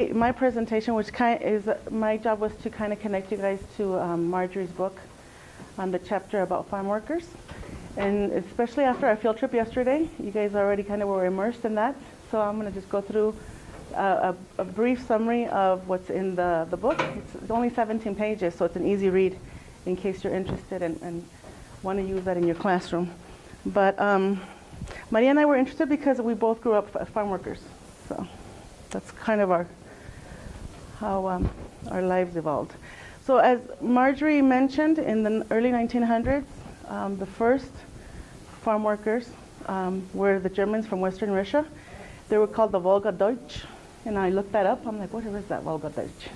My presentation, my job was to kind of connect you guys to Marjorie's book on the chapter about farm workers. And especially after our field trip yesterday, you guys already kind of were immersed in that. So I'm going to just go through a brief summary of what's in the book. It's only 17 pages, so it's an easy read in case you're interested and want to use that in your classroom. But Maria and I were interested because we both grew up as farm workers. So that's kind of how our lives evolved. So as Marjorie mentioned, in the early 1900s, the first farm workers were the Germans from Western Russia. They were called the Volga Deutsch, and I looked that up. I'm like, what is that Volga Deutsch?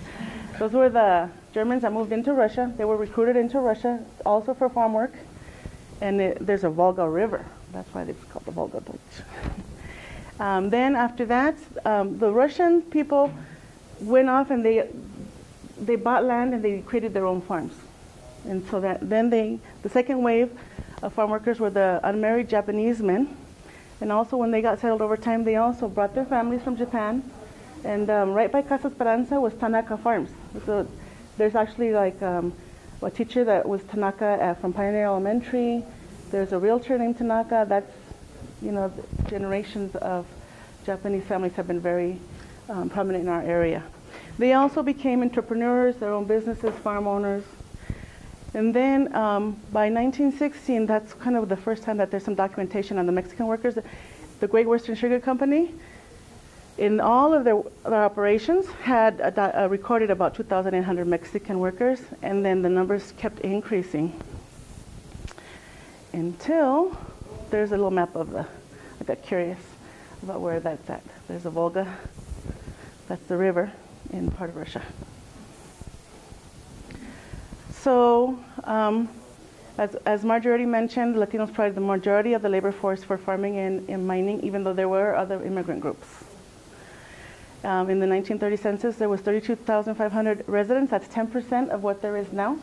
Those were the Germans that moved into Russia. They were recruited into Russia also for farm work, and there's a Volga River. That's why it's called the Volga Deutsch. Then after that, the Russian people went off and they bought land and they created their own farms. And so the second wave of farm workers were the unmarried Japanese men. And also when they got settled over time, they also brought their families from Japan. And right by Casa Esperanza was Tanaka Farms. So there's actually like a teacher that was Tanaka from Pioneer Elementary. There's a realtor named Tanaka. That's, generations of Japanese families have been very prominent in our area. They also became entrepreneurs, their own businesses, farm owners. And then by 1916, that's kind of the first time that there's some documentation on the Mexican workers. The Great Western Sugar Company, in all of their operations, had recorded about 2,800 Mexican workers, and then the numbers kept increasing until there's a little map of I got curious about where that's at. There's a Volga, that's the river in part of Russia. So, as Marjorie already mentioned, Latinos provided the majority of the labor force for farming and mining, even though there were other immigrant groups. In the 1930 census, there was 32,500 residents. That's 10% of what there is now.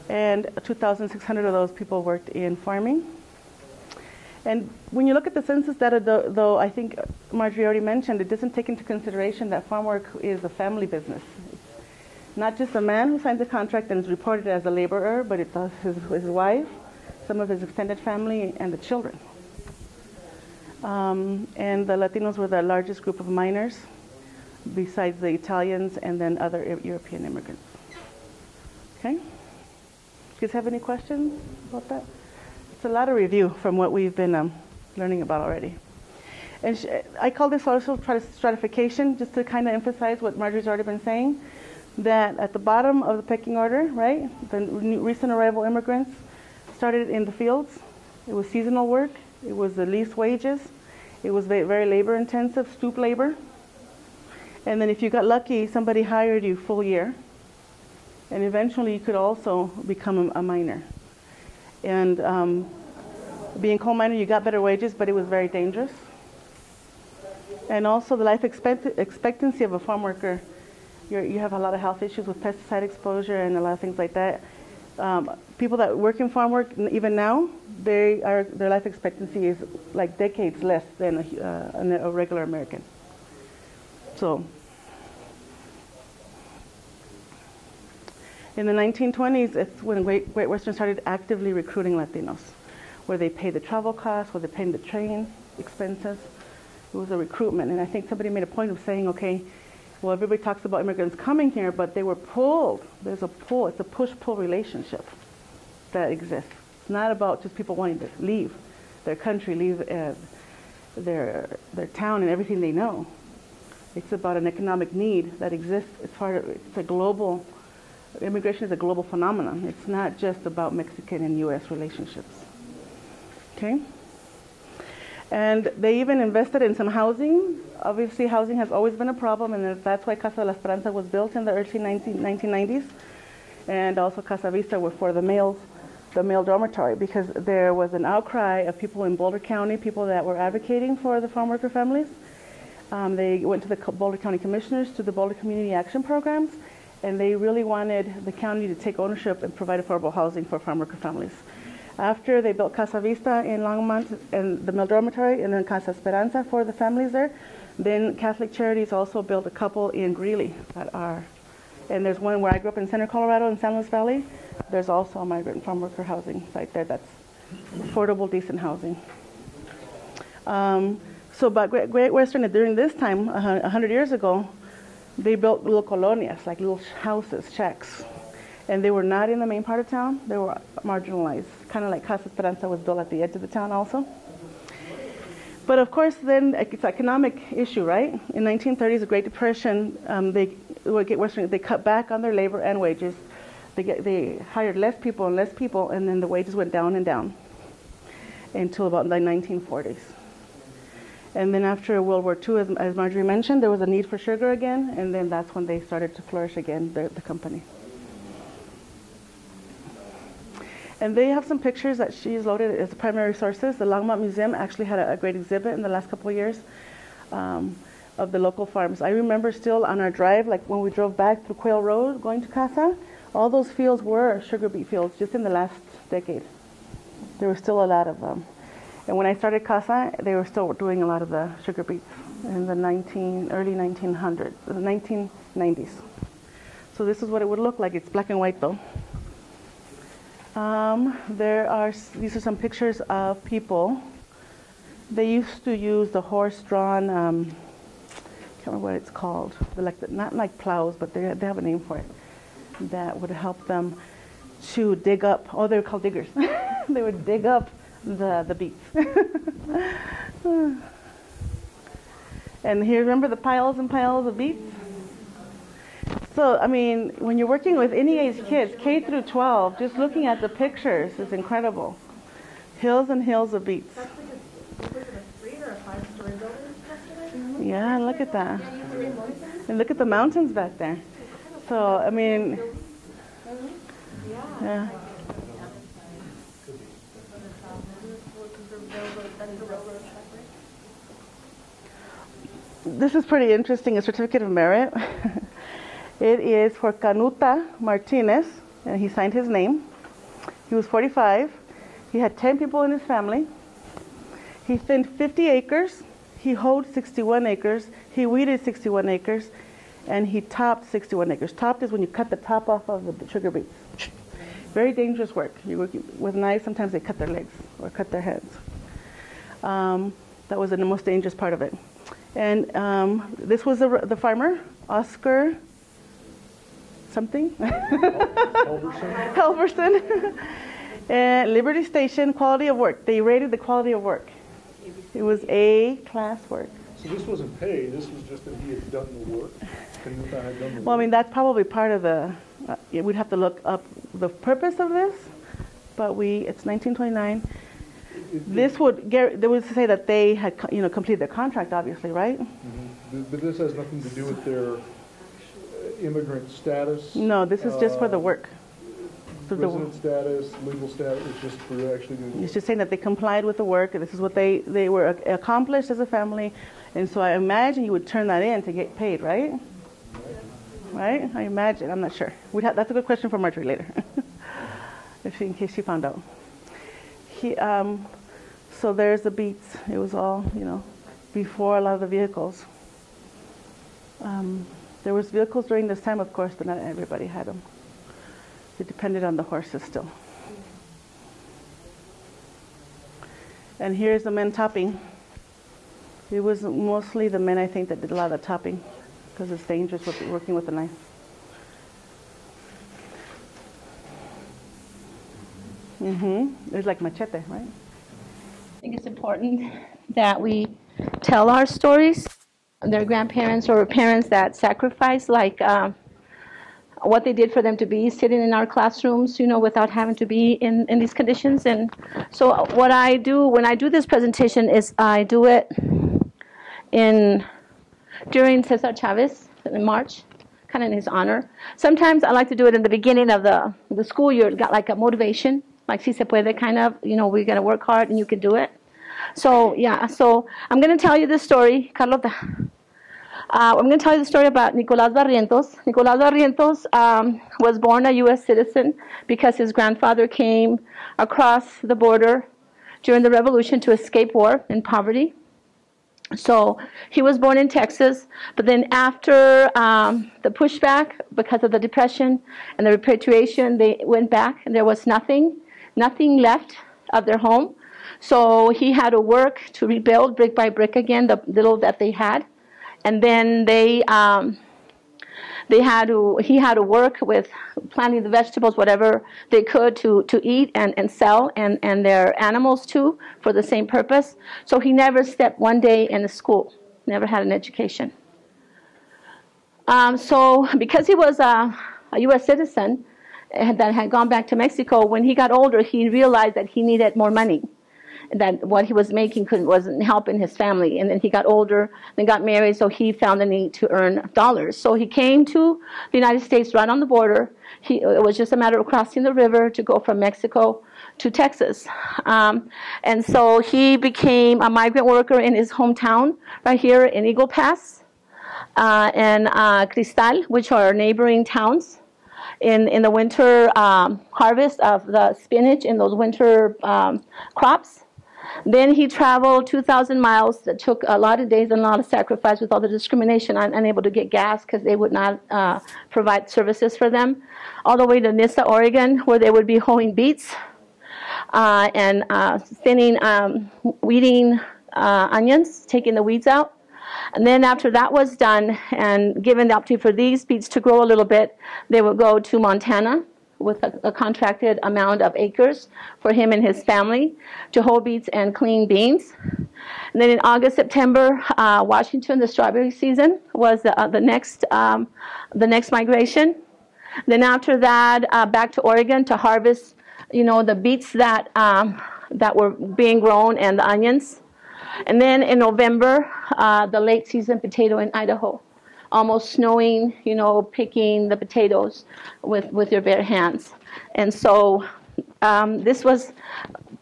And 2,600 of those people worked in farming. And when you look at the census data, though I think Marjorie already mentioned, it doesn't take into consideration that farm work is a family business. It's not just a man who signs a contract and is reported as a laborer, but it's his wife, some of his extended family, and the children. And the Latinos were the largest group of miners, besides the Italians and then other European immigrants. Okay? Do you guys have any questions about that? It's a lot of review from what we've been learning about already. And I call this also stratification, just to kind of emphasize what Marjorie's already been saying, that at the bottom of the pecking order, right, the recent arrival immigrants started in the fields. It was seasonal work. It was the least wages. It was very labor intensive, stoop labor. And then if you got lucky, somebody hired you full year. And eventually you could also become a miner. And being coal miner, you got better wages, but it was very dangerous. And also the life expectancy of a farm worker, you have a lot of health issues with pesticide exposure and a lot of things like that. People that work in farm work, even now, their life expectancy is like decades less than a regular American. So, in the 1920s, it's when Great Western started actively recruiting Latinos, where they paid the travel costs, where they paid the train expenses. It was a recruitment, and I think somebody made a point of saying, okay, well, everybody talks about immigrants coming here, but they were pulled. There's a pull. It's a push-pull relationship that exists. It's not about just people wanting to leave their country, leave their town and everything they know. It's about an economic need that exists. It's a global. Immigration is a global phenomenon. It's not just about Mexican and U.S. relationships. Okay? And they even invested in some housing. Obviously, housing has always been a problem, and that's why Casa La Esperanza was built in the early 1990s. And also Casa Vista were for the male dormitory, because there was an outcry of people in Boulder County, people that were advocating for the farm worker families. They went to the Boulder County Commissioners, to the Boulder Community Action Programs, and they really wanted the county to take ownership and provide affordable housing for farm worker families. After they built Casa Vista in Longmont and the male dormitory, and then Casa Esperanza for the families there, Then Catholic Charities also built a couple in Greeley that are, and there's one where I grew up in Center, Colorado, in San Luis Valley. There's also a migrant farm worker housing site there that's affordable, decent housing. But Great Western, during this time, 100 years ago, they built little colonias, like little houses, shacks. And they were not in the main part of town. They were marginalized, kind of like Casa Esperanza was built at the edge of the town also. But of course, then it's an economic issue, right? In 1930s, the Great Depression, they cut back on their labor and wages. They hired less people, and then the wages went down and down until about the 1940s. And then after World War II, as Marjorie mentioned, there was a need for sugar again, and then that's when they started to flourish again, the company. And they have some pictures that she's loaded as primary sources. The Longmont Museum actually had a great exhibit in the last couple of years of the local farms. I remember still on our drive, like when we drove back through Quail Road going to Casa, all those fields were sugar beet fields just in the last decade. There was still a lot of them. And when I started Casa, they were still doing a lot of the sugar beets in the early 1900s, the 1990s. So this is what it would look like. It's black and white though. These are some pictures of people. They used to use the horse-drawn, I can't remember what it's called. Not like plows, but they have a name for it. That would help them to dig up. Oh, they were called diggers. They would dig up the beets. And here, remember the piles and piles of beets? So, I mean, when you're working with any age kids, K through 12, just looking at the pictures is incredible. Hills and hills of beets. That's like a 3 or a 5-story building. Yeah, look at that. And look at the mountains back there. So, I mean, yeah. This is pretty interesting, a certificate of merit. It is for Canuta Martinez, and he signed his name. He was 45. He had 10 people in his family. He thinned 50 acres. He hoed 61 acres. He weeded 61 acres. And he topped 61 acres. Topped is when you cut the top off of the sugar beets. Very dangerous work. You work with knives, sometimes they cut their legs or cut their heads. That was the most dangerous part of it. And this was the farmer, Oscar something. Helverson. And Liberty Station, quality of work. They rated the quality of work. It was A-class work. So this wasn't pay, this was just that he had done the work? Canuta had done the work? Well, I mean, that's probably part of the, we'd have to look up the purpose of this, but it's 1929. They would say that they had, completed their contract, obviously, right? Mm-hmm. But this has nothing to do with their immigrant status? No, this is just for the work. Resident status, legal status, it's just for actually doing the It's just saying that they complied with the work, and this is what they were accomplished as a family, and so I imagine you would turn that in to get paid, right? Right? I imagine. I'm not sure. That's a good question for Marjorie later, in case she found out. So there's the beets. It was all, before a lot of the vehicles. There was vehicles during this time, of course, but not everybody had them. It depended on the horses still. And here's the men topping. It was mostly the men, I think, that did a lot of the topping because it's dangerous working with a knife. It's like machete, right? I think it's important that we tell our stories. Their grandparents or parents that sacrificed, like what they did for them to be sitting in our classrooms, without having to be in these conditions. And so what I do when I do this presentation is I do it during Cesar Chavez in March, kind of in his honor. Sometimes I like to do it in the beginning of the school year. It's got like a motivation, like si se puede kind of, we're going to work hard and you can do it. So yeah, so I'm going to tell you this story, Carlota. I'm going to tell you the story about Nicolás Barrientos. Nicolás Barrientos was born a U.S. citizen because his grandfather came across the border during the revolution to escape war and poverty. So he was born in Texas, but then after the pushback, because of the depression and the repatriation, they went back and there was nothing left of their home. So he had to work to rebuild brick by brick again, the little that they had. And then he had to work with planting the vegetables, whatever they could to eat and sell, and their animals too, for the same purpose. So he never stepped one day in a school, never had an education. So because he was a U.S. citizen that had gone back to Mexico, when he got older, he realized that he needed more money, that what he was making wasn't helping his family. And then he got older, then got married, so he found the need to earn dollars. So he came to the United States right on the border. It was just a matter of crossing the river to go from Mexico to Texas. And so he became a migrant worker in his hometown right here in Eagle Pass and Cristal, which are neighboring towns. In the winter harvest of the spinach and those winter crops. Then he traveled 2,000 miles. That took a lot of days and a lot of sacrifice with all the discrimination, unable to get gas because they would not provide services for them, all the way to Nissa, Oregon, where they would be hoeing beets and thinning, weeding onions, taking the weeds out. And then after that was done and given the opportunity for these beets to grow a little bit, they would go to Montana with a contracted amount of acres for him and his family to hoe beets and clean beans. And then in August, September, Washington, the strawberry season was the next migration. Then after that, back to Oregon to harvest, the beets that were being grown and the onions. And then in November, the late season potato in Idaho. Almost snowing, picking the potatoes with your bare hands. And so this was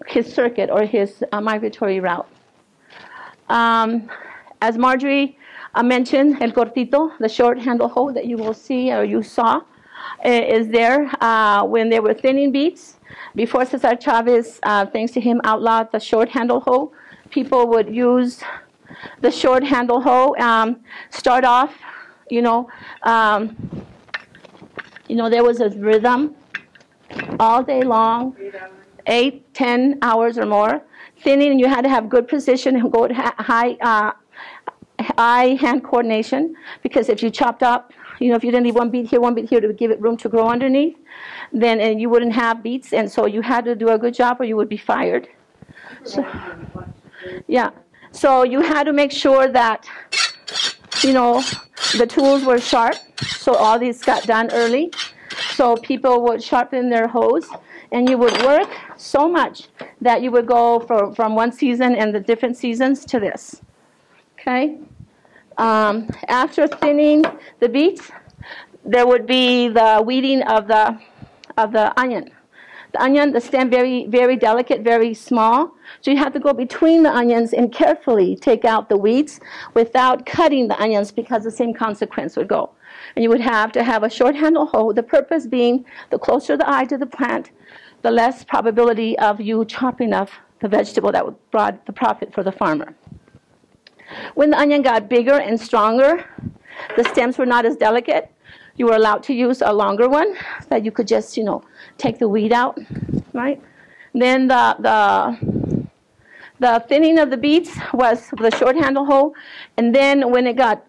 his circuit or his migratory route. As Marjorie mentioned, el cortito, the short handle hoe that you will see or you saw, is there when they were thinning beets. Before Cesar Chavez, thanks to him, outlawed the short handle hoe, people would use the short handle hoe, start off, there was a rhythm all day long, 8, 10 hours or more, thinning, and you had to have good precision and good eye-hand coordination, because if you chopped up, if you didn't leave one beet here to give it room to grow underneath, then you wouldn't have beets, and so you had to do a good job or you would be fired. So, yeah. So you had to make sure that, the tools were sharp. So all these got done early. So people would sharpen their hoes, and you would work so much that you would go from one season and the different seasons to this. Okay. After thinning the beets, there would be the weeding of the onion. The onion, the stem, very, very delicate, very small. So you have to go between the onions and carefully take out the weeds without cutting the onions, because the same consequence would go. And you would have to have a short handle hoe, the purpose being the closer the eye to the plant, the less probability of you chopping off the vegetable that would brought the profit for the farmer. When the onion got bigger and stronger, the stems were not as delicate. You were allowed to use a longer one that you could just, take the weed out, right? Then the thinning of the beets was the short handle hoe, and then when it got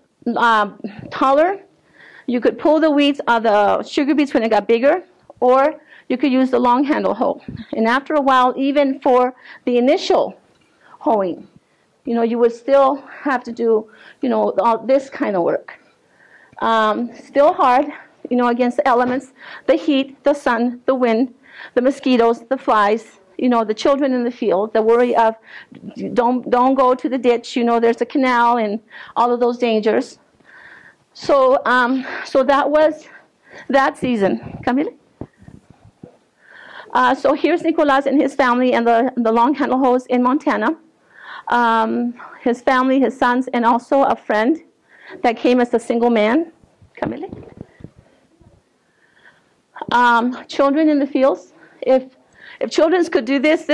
taller, you could pull the weeds of the sugar beets when it got bigger, or you could use the long handle hoe. And after a while, even for the initial hoeing, you would still have to do, all this kind of work. Still hard, against the elements, the heat, the sun, the wind, the mosquitoes, the flies, the children in the field, the worry of don't go to the ditch, there's a canal and all of those dangers. So so that was that season. Camille? So here's Nicolas and his family and the long handle hoes in Montana. His family, his sons, and also a friend that came as a single man. Camille? Children in the fields. If children could do these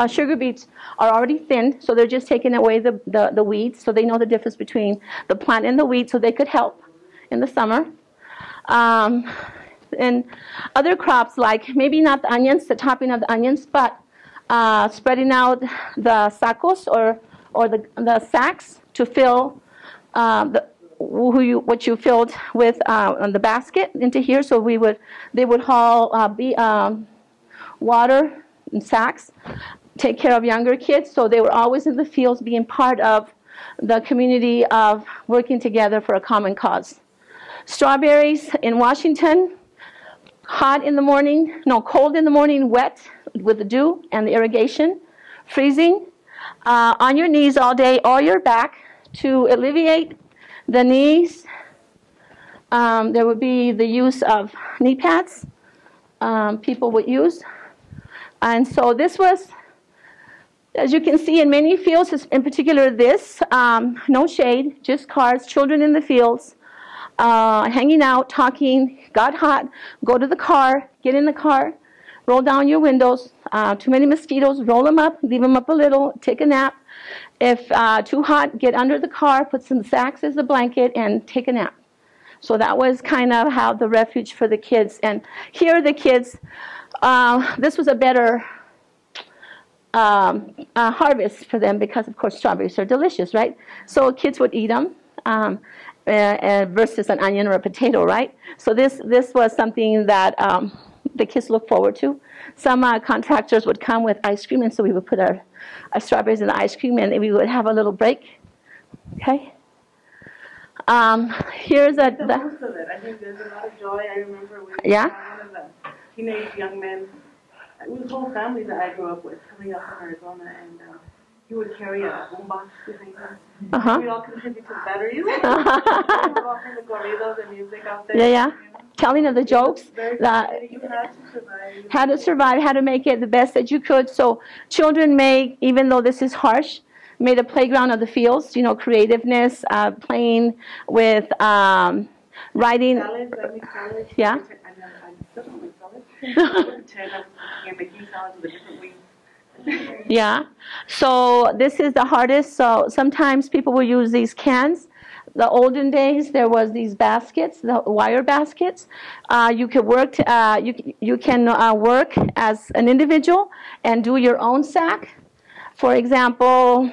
sugar beets are already thinned, so they're just taking away the weeds, so they know the difference between the plant and the weed, so they could help in the summer. And other crops, like maybe not the onions, the topping of the onions, but spreading out the sacos or the sacks to fill what you filled with on the basket into here. So they would haul water in sacks, take care of younger kids. So they were always in the fields, being part of the community of working together for a common cause. Strawberries in Washington, hot in the morning, no, cold in the morning, wet with the dew and the irrigation, freezing, on your knees all day or your back to alleviate the knees. There would be the use of knee pads people would use. And so this was, as you can see in many fields, in particular this, no shade, just cars, children in the fields, hanging out, talking, got hot, go to the car, get in the car, roll down your windows. Too many mosquitoes, roll them up, leave them up a little, take a nap. If too hot, get under the car, put some sacks as a blanket, and take a nap. So that was kind of how the refuge for the kids. And here the kids, this was a better harvest for them because, of course, strawberries are delicious, right? So kids would eat them versus an onion or a potato, right? So this was something that the kids look forward to. Some contractors would come with ice cream, and so we would put our strawberries in the ice cream, and we would have a little break. Okay. Here's Most of it. I think there's a lot of joy. I remember one of the teenage young men. It was a whole family that I grew up with coming up from Arizona, and he would carry a boombox behind him. We all contribute to the batteries. We were offering the corridos and music out there. Yeah. You know? Telling of the jokes. You had to survive. How to survive, how to make it the best that you could. So children made, even though this is harsh, made a playground of the fields, you know, creativeness, playing with writing. Salads, I make salads. Yeah. I still don't make salads. I would pretend I was making salads with a different weed. Yeah. So this is the hardest. So sometimes people will use these cans. The olden days, there was these baskets, the wire baskets. You could work. You can work as an individual and do your own sack. For example,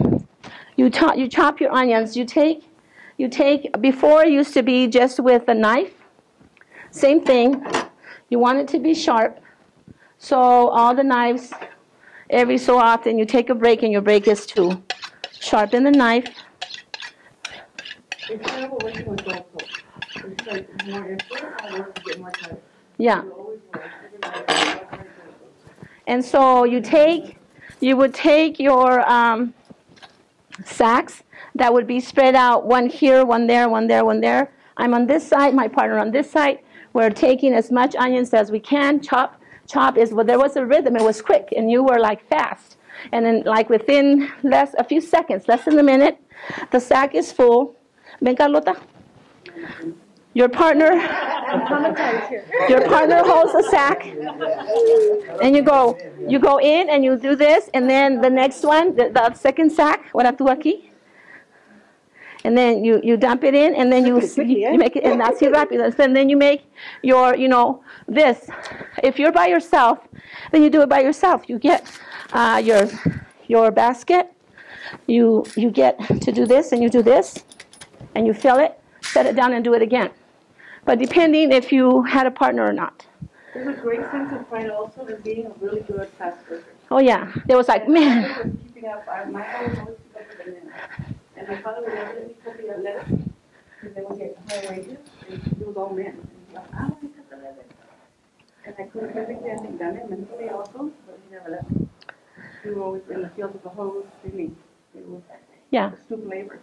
you chop your onions. You take. Before it used to be just with a knife. Same thing. You want it to be sharp. So all the knives, every so often, you take a break, and your break is to sharpen the knife. It's terrible working with dog folks. It's like more effort, I work to get more time. Yeah. You always work. And so you would take your sacks that would be spread out, one here, one there, one there, one there. I'm on this side, my partner on this side. We're taking as much onions as we can. Chop is, well, there was a rhythm. It was quick, and you were like fast. And then like within a few seconds, less than a minute, the sack is full. Ven, Carlota. Your partner holds a sack, and you go in and you do this, and then the next one, the second sack, ahora tú aquí, and then you dump it in, and then you make it, and that's your rápido. And then you make your, this. If you're by yourself, then you do it by yourself. You get your basket. You get to do this, and you do this. And you fill it, set it down, and do it again. But depending if you had a partner or not. There's a great sense of pride also in being a really good fast worker. Oh, yeah. There was like, man. Keeping up. My father would always keep up with the men. And my father would never let me cut the leather because they would get high wages. And it was all men. And he's like, I want to cut the leather. And I couldn't physically, I think, done it mentally also, but he never let me. We were always in the field with the hose, digging. It was stupid labor.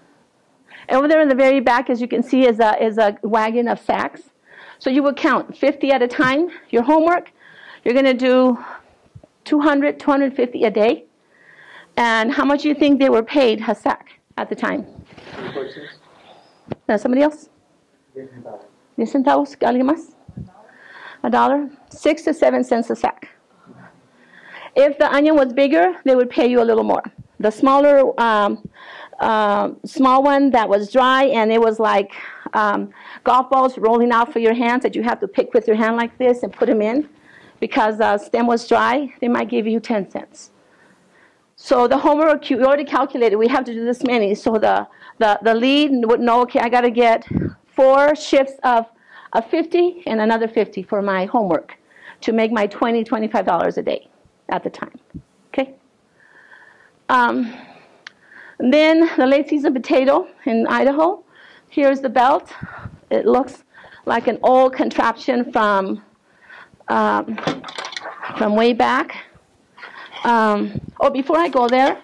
Over there in the very back, as you can see, is a wagon of sacks. So you would count 50 at a time. Your homework, you're going to do 200, 250 a day. And how much do you think they were paid a sack at the time? Somebody else? 10 centavos. ¿Alguien más? $1? 6 to 7 cents a sack. If the onion was bigger, they would pay you a little more. The smaller, small one that was dry and it was like golf balls rolling out for your hands that you have to pick with your hand like this and put them in, because the stem was dry, they might give you 10 cents. So the homework, you already calculated, we have to do this many. So the lead would know, okay, I got to get 4 shifts of 50 and another 50 for my homework to make my $20, $25 a day at the time. Okay? Then the late season potato in Idaho. Here's the belt. It looks like an old contraption from way back. Before I go there,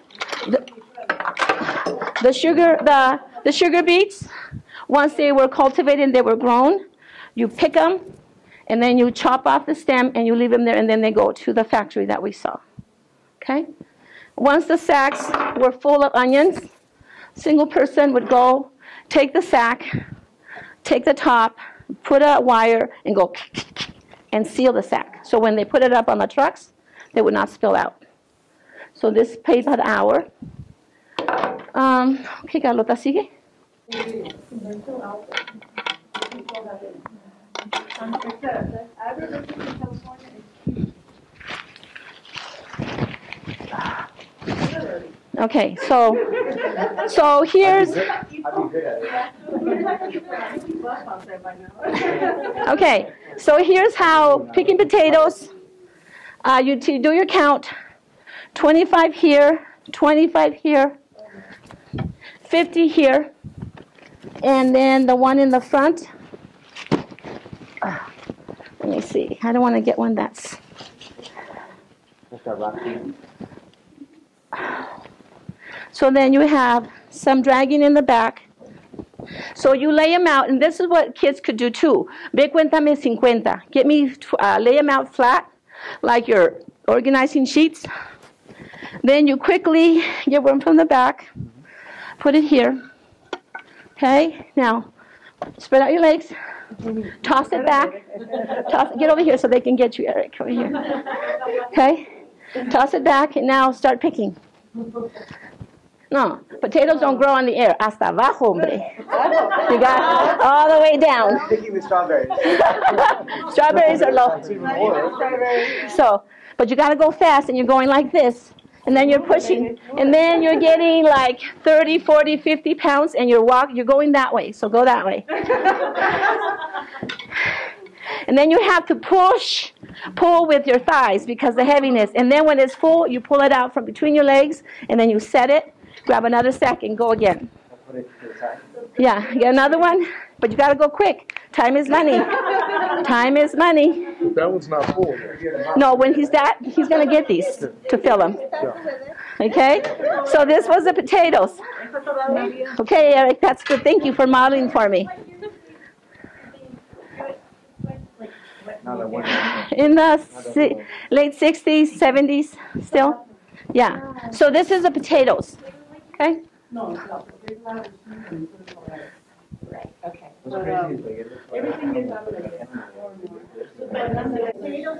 the sugar beets, once they were cultivated, they were grown, you pick them, and then you chop off the stem, and you leave them there, and then they go to the factory that we saw. Okay? Once the sacks were full of onions, single person would go, take the sack, take the top, put a wire, and go and seal the sack. So when they put it up on the trucks, they would not spill out. So this paid by the hour. Okay, Carlota, sigue. Okay, so here's. Okay, so here's how picking potatoes. You do your count. 25 here, 25 here, 50 here, and then the one in the front. Let me see. I don't want to get one that's. So then you have some dragging in the back. So you lay them out, and this is what kids could do too. Ve cuéntame 50. Get me, lay them out flat, like you're organizing sheets. Then you quickly get one from the back, put it here. Okay, now spread out your legs, toss it back, get over here so they can get you, Eric, over here. Okay, toss it back, and now start picking. No, potatoes don't grow in the air. Hasta abajo, hombre. You got all the way down. Picking the strawberries. Strawberries are low. That's even more. So, but you got to go fast, and you're going like this. And then you're pushing. And then you're getting like 30, 40, 50 pounds, and you're going that way. So go that way. And then you have to pull with your thighs because the heaviness. And then when it's full, you pull it out from between your legs, and then you set it, grab another sack, and go again. Yeah, get another one, but you got to go quick. Time is money. Time is money. But that one's not full. No, when he's going to get these to fill them. Okay? So this was the potatoes. Okay, Eric, that's good. Thank you for modeling for me. In the late 60s, 70s still? Yeah. So this is the potatoes. Okay? Right, okay. Everything is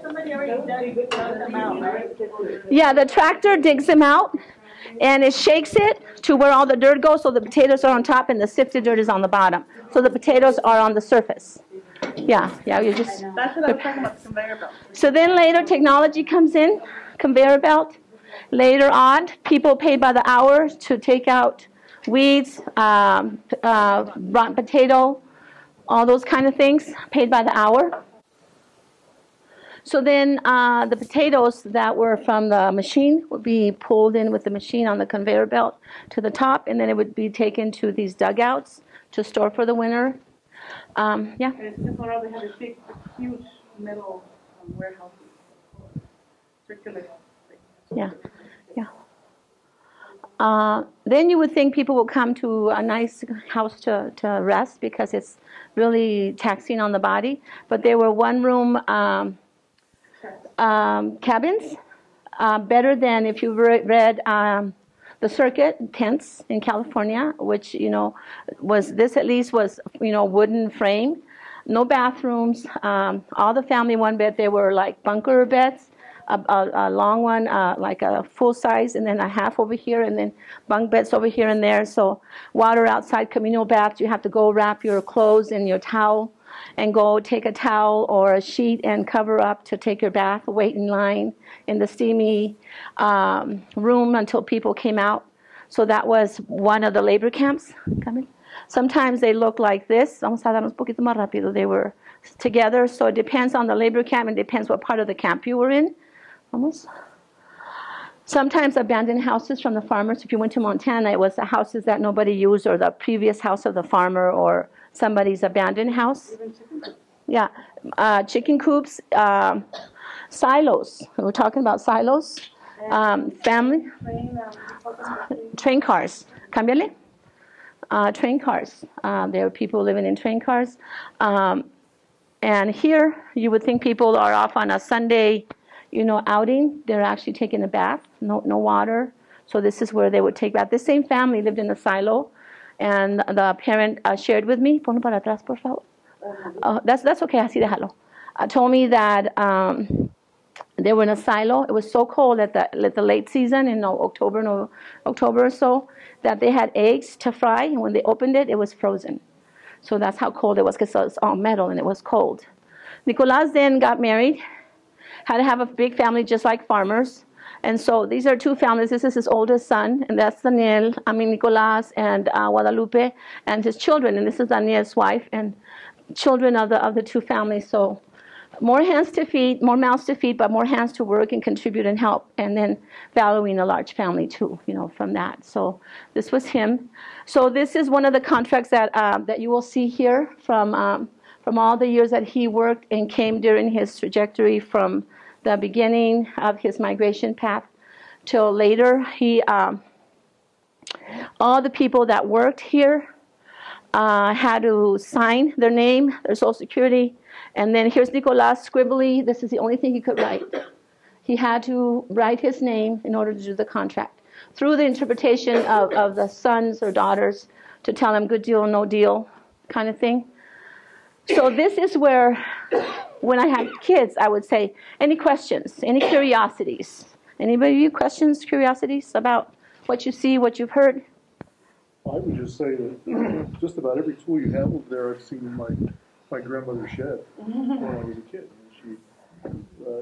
Somebody already dug them out, right? Yeah, the tractor digs them out, and it shakes it to where all the dirt goes, so the potatoes are on top and the sifted dirt is on the bottom. So the potatoes are on the surface. Yeah, you just. That's what I was talking about, the conveyor belt. So then later technology comes in, conveyor belt. Later on, people pay by the hour to take out weeds, rotten potato, all those kind of things, paid by the hour. So then the potatoes that were from the machine would be pulled in with the machine on the conveyor belt to the top, and then it would be taken to these dugouts to store for the winter. Yeah? And it's just one they have a big, huge metal warehouse. Circular. Yeah. Then you would think people will come to a nice house to rest because it's really taxing on the body. But they were one-room cabins, better than if you read the circuit tents in California, which, was this at least was, wooden frame. No bathrooms. All the family one bed, they were like bunker beds. a long one, like a full size, and then a half over here, and then bunk beds over here and there. So water outside, communal baths. You have to go wrap your clothes in your towel and go take a towel or a sheet and cover up to take your bath, wait in line in the steamy room until people came out. So that was one of the labor camps. Sometimes they look like this. Vamos a darnos un poquito más rápido. They were together, so it depends on the labor camp and depends what part of the camp you were in. Vamos. Sometimes abandoned houses from the farmers. If you went to Montana, it was the houses that nobody used or the previous house of the farmer or somebody's abandoned house. Yeah, chicken coops, silos. We're talking about silos. Family. Train cars. Cámbiale. Train cars. There are people living in train cars. And here, you would think people are off on a Sunday, outing. They're actually taking a bath, no water. So this is where they would take bath. This same family lived in a silo, and the parent shared with me. Ponlo para atrás, por favor. That's okay. Así déjalo. Told me that they were in a silo. It was so cold at the late season in October or so that they had eggs to fry, and when they opened it, it was frozen. So that's how cold it was, because it was all metal and it was cold. Nicolás then got married, had to have a big family just like farmers. And so these are two families. This is his oldest son, and that's Nicolás and Guadalupe, and his children. And this is Daniel's wife and children of the two families. So more hands to feed, more mouths to feed, but more hands to work and contribute and help, and then valuing a large family too, from that. So this was him. So this is one of the contracts that you will see here from all the years that he worked and came during his trajectory from the beginning of his migration path till later. All the people that worked here had to sign their name, their social security. And then here's Nicolás scribbly. This is the only thing he could write. He had to write his name in order to do the contract. Through the interpretation of the sons or daughters to tell him good deal, no deal kind of thing. So this is where, when I had kids, I would say, any questions, any curiosities? Anybody questions, curiosities about what you see, what you've heard? I would just say that just about every tool you have over there, I've seen my grandmother shed when I was a kid. She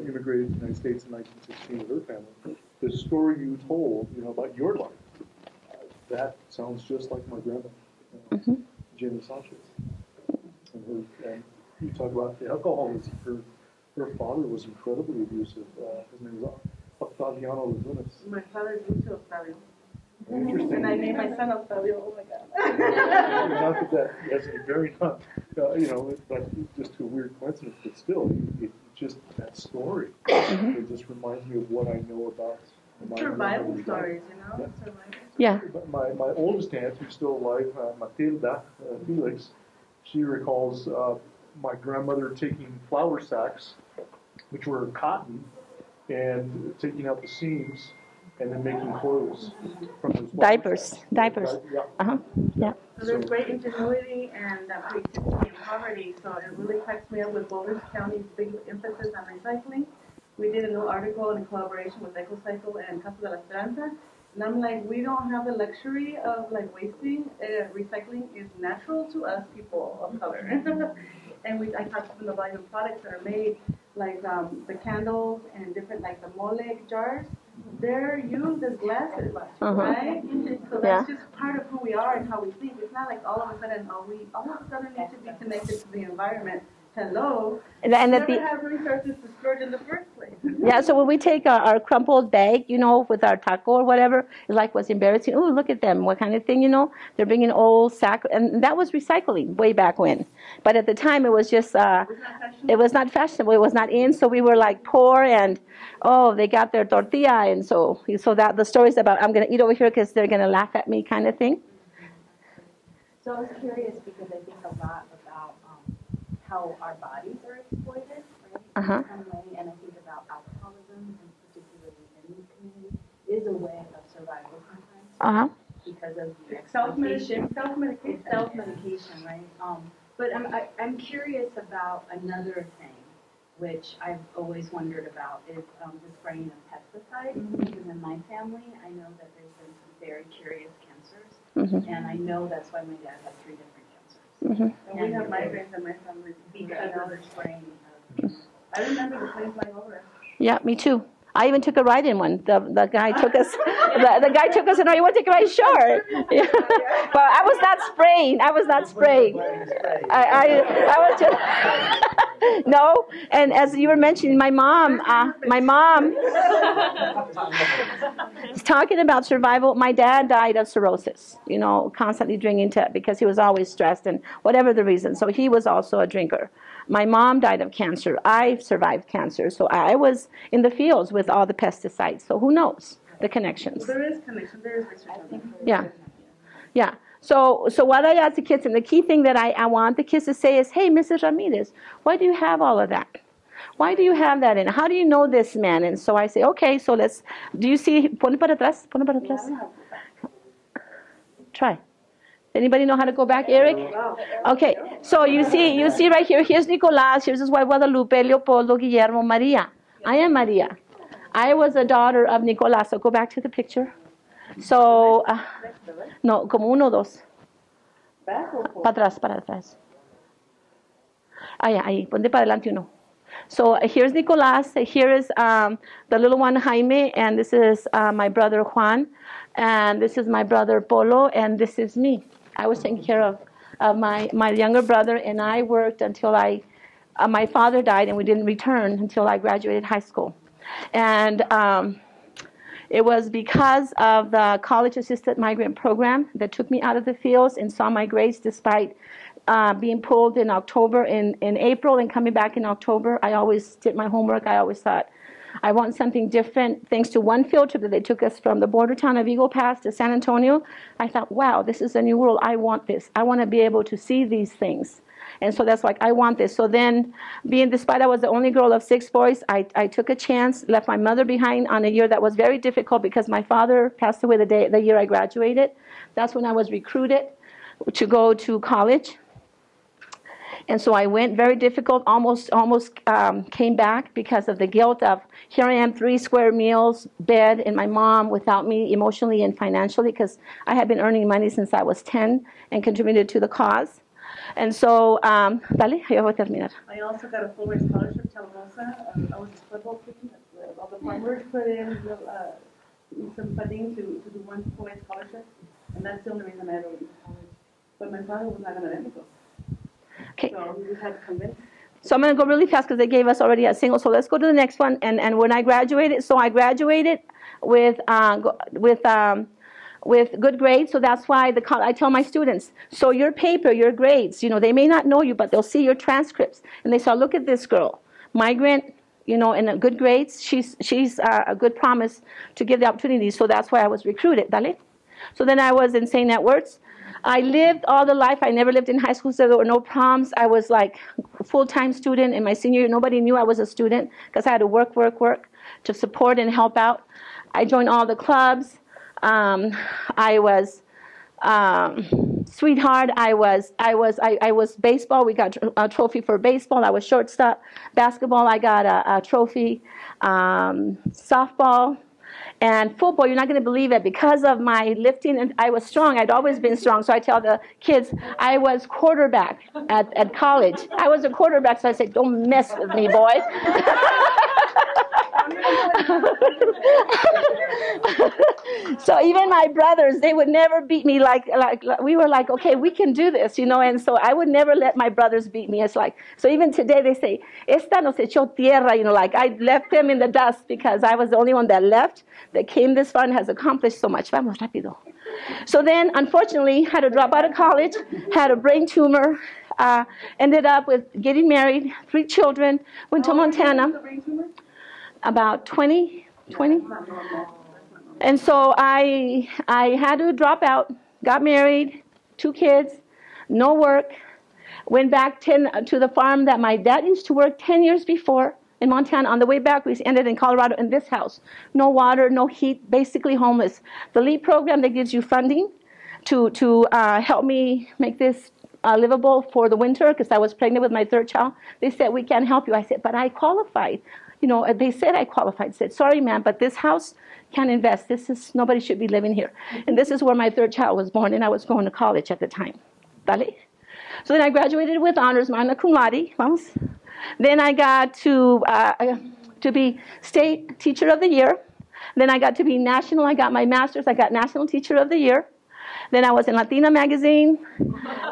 immigrated to the United States in 1916 with her family. The story you told, about your life, that sounds just like my grandmother, Jenny Sanchez. And you talk about the alcoholism. Her father was incredibly abusive. His name was Octaviano Lagunas. My father's Lucio Octavio. Interesting. And I named my son Octavio. Oh my God. Not that that's a very not, but just a weird coincidence, but still, it just that story. It just reminds me of what I know about Survival stories, Yeah. Yeah. But my oldest aunt, who's still alive, Matilda Felix, she recalls my grandmother taking flour sacks, which were cotton, and taking out the seams and then making clothes from those Diapers. Yeah. Yeah. So there's great ingenuity and creativity and poverty. So it really cracks me up with Boulder County's big emphasis on recycling. We did a little article in collaboration with EcoCycle and Casa de la Esperanza. And I'm like, we don't have the luxury of wasting. Recycling is natural to us people of color. And I talked to them about the products that are made, like the candles and different, like the mole jars. They're used as glasses, right? So that's just part of who we are and how we think. It's not like all of a sudden, we all of a sudden need to be connected to the environment. Hello. And never have resources to store in the first place. Yeah, so when we take our crumpled bag, with our taco or whatever, it's like what's embarrassing. Oh, look at them, what kind of thing, They're bringing old sack, and that was recycling way back when. But at the time, it was just, it was not fashionable, it was not in, so we were like poor, and they got their tortilla, and so that the stories about I'm going to eat over here because they're going to laugh at me kind of thing. So I was curious because I think a lot about how our bodies are exploited, right? And I think about alcoholism, and particularly in these communities, is a way of survival sometimes because of the exploitation, self-medication, right? But I'm curious about another thing which I've always wondered about, is the spraying of pesticides. Because in my family, I know that there's been some very curious cancers, and I know that's why my dad had 3 different cancers. And we have migrants in my family Because of the spraying of. I remember the plane flying over us. Yeah, me too. I even took a ride in one. The guy took us. The guy took us, and you want to take a ride? Sure. Yeah. But I was not spraying. I was just no. And as you were mentioning, my mom is talking about survival. My dad died of cirrhosis. You know, constantly drinking because he was always stressed and whatever the reason. So he was also a drinker. My mom died of cancer. I survived cancer. So I was in the fields with all the pesticides. So who knows the connections? Well, there is connection. There is research on that. Yeah. Yeah. So what I ask the kids, and the key thing that I want the kids to say is, hey, Mrs. Ramirez, why do you have all of that? Why do you have that in? How do you know this man? And so I say, okay, so do you see, pone para atrás, pone para atrás. Try. Anybody know how to go back, Eric? Okay, so you see right here, here's Nicolás, here's his wife Guadalupe, Leopoldo, Guillermo, Maria. I am Maria. I was a daughter of Nicolás, so go back to the picture. So, no, como 1, 2. Para atrás. Ahí, ponte para adelante 1. So here's Nicolás, here is the little one Jaime, and this is my brother Juan, and this is my brother Polo, and this is me. I was taking care of my younger brother, and I worked until my father died, and we didn't return until I graduated high school. And it was because of the college assisted migrant program that took me out of the fields and saw my grades despite being pulled in October, in April, and coming back in October. I always did my homework. I always thought, I want something different. Thanks to one field trip that they took us from the border town of Eagle Pass to San Antonio, I thought, wow, this is a new world. I want this. I want to be able to see these things. And so that's like, I want this. So then, despite I was the only girl of 6 boys, I took a chance, left my mother behind on a year that was very difficult because my father passed away the year I graduated. That's when I was recruited to go to college. And so I went, very difficult, almost came back because of the guilt of, here I am, 3 square meals, bed, and my mom without me emotionally and financially, because I had been earning money since I was 10 and contributed to the cause. And so, dale, ya voy a terminar. I also got a full-ride scholarship to Talamosa. I was a football team. All the farmers put in some funding to do one full-ride scholarship, and that's the only reason I ever went to college. But my father was not going to let me go. Okay. So we just had to convince. So I'm going to go really fast because they gave us already a single. So let's go to the next one. And when I graduated, so I graduated with good grades. So that's why I tell my students, so your paper, your grades, they may not know you, but they'll see your transcripts. And they say, look at this girl, migrant, and good grades. She's a good promise to give the opportunity. So that's why I was recruited. Dale. So then I was in St. Edward's. I lived all the life. I never lived in high school, so there were no proms. I was like a full-time student. In my senior year, nobody knew I was a student because I had to work to support and help out. I joined all the clubs. I was sweetheart. I was baseball. We got a trophy for baseball. I was shortstop. Basketball, I got a trophy. Softball. And football, you're not going to believe it. Because of my lifting, and I was strong. I'd always been strong. So I tell the kids, I was quarterback at college. I was a quarterback, so I said, don't mess with me, boy. So even my brothers, they would never beat me. Like we were like, okay, we can do this, And so I would never let my brothers beat me. It's like, so even today they say, esta nos echó tierra, like I left them in the dust because I was the only one that left, that came this far and has accomplished so much. Vamos rápido. So then, unfortunately, had to drop out of college, had a brain tumor, ended up with getting married, 3 children, went to Montana. About 20. And so I had to drop out, got married, 2 kids, no work, went back to the farm that my dad used to work 10 years before in Montana. On the way back, we ended in Colorado in this house. No water, no heat, basically homeless. The LEAP program that gives you funding to help me make this livable for the winter because I was pregnant with my third child. They said, we can't help you. I said, but I qualified. You know, they said I qualified. I said, sorry, ma'am, but this house can't invest. Nobody should be living here. And this is where my third child was born, and I was going to college at the time. Dale? So then I graduated with honors, magna cum laude. Vamos. Then I got to be state teacher of the year. Then I got to be national. I got my master's. I got national teacher of the year. Then I was in Latino magazine,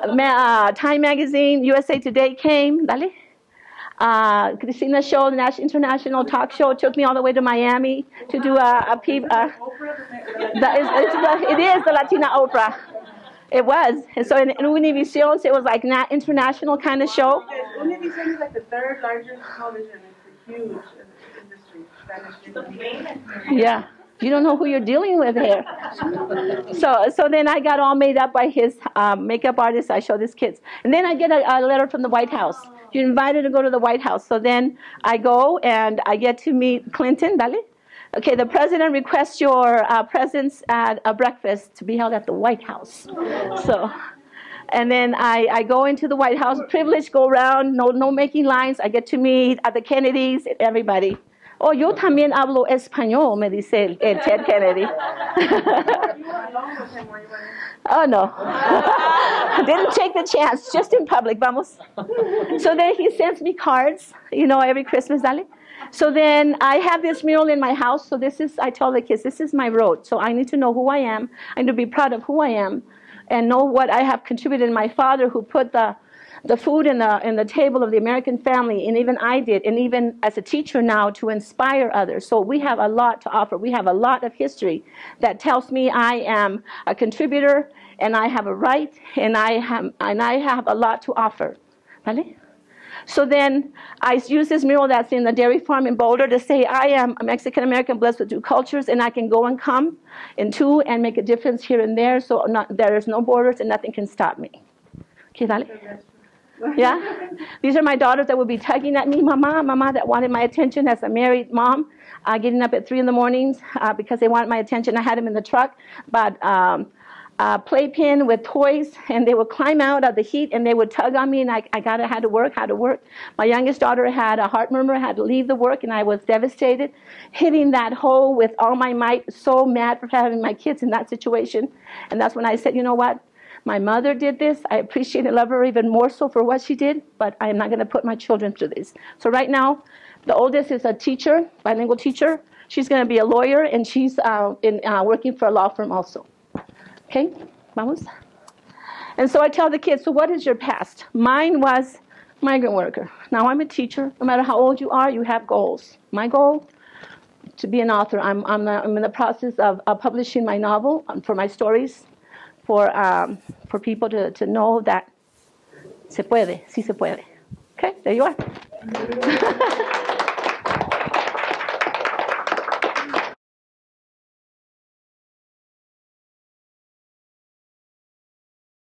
Time magazine, USA Today came. Dale? Christina show, the international talk show, took me all the way to Miami to do it is the Latina Oprah. It was. And so in Univision, it was like an international kind of show. Univision is like the third largest television. It's a huge industry. Spanish. Yeah. You don't know who you're dealing with here. So then I got all made up by his makeup artist. I showed his kids. And then I get a letter from the White House. You're invited to go to the White House. So then I go and I get to meet Clinton. Dale? Okay, the president requests your presence at a breakfast to be held at the White House. So, and then I go into the White House, privileged, go around, no making lines. I get to meet at the Kennedys, everybody. Oh, yo también hablo español, me dice el Ted Kennedy. You were alone with him, were you? Oh, no. Didn't take the chance, just in public, vamos. So then he sends me cards, you know, every Christmas, dale. So then I have this mural in my house. So I tell the kids, this is my road. So I need to know who I am. I need to be proud of who I am and know what I have contributed. My father, who put the food in the table of the American family, and even I did, and even as a teacher now to inspire others. So we have a lot to offer. We have a lot of history that tells me I am a contributor, and I have a right, and I have a lot to offer. Vale? So then I use this mural that's in the dairy farm in Boulder to say I am a Mexican-American blessed with two cultures, and I can go and come in two and make a difference here and there, so there's no borders and nothing can stop me. Okay, dale? Yeah? These are my daughters that would be tugging at me, mama, that wanted my attention as a married mom, getting up at 3 in the mornings because they wanted my attention. I had them in the truck, but playpen with toys, and they would climb out of the heat and they would tug on me, and I had to work. My youngest daughter had a heart murmur, had to leave the work, and I was devastated, hitting that hole with all my might, so mad for having my kids in that situation. And that's when I said, you know what? My mother did this. I appreciate and love her even more so for what she did, but I am not going to put my children through this. So right now, the oldest is a teacher, bilingual teacher. She's going to be a lawyer, and she's working for a law firm also. Okay, vamos. And so I tell the kids, so what is your past? Mine was migrant worker. Now I'm a teacher. No matter how old you are, you have goals. My goal, to be an author. I'm in the process of publishing my novel for my stories, for people to know that se puede, sí se puede. Okay, there you are.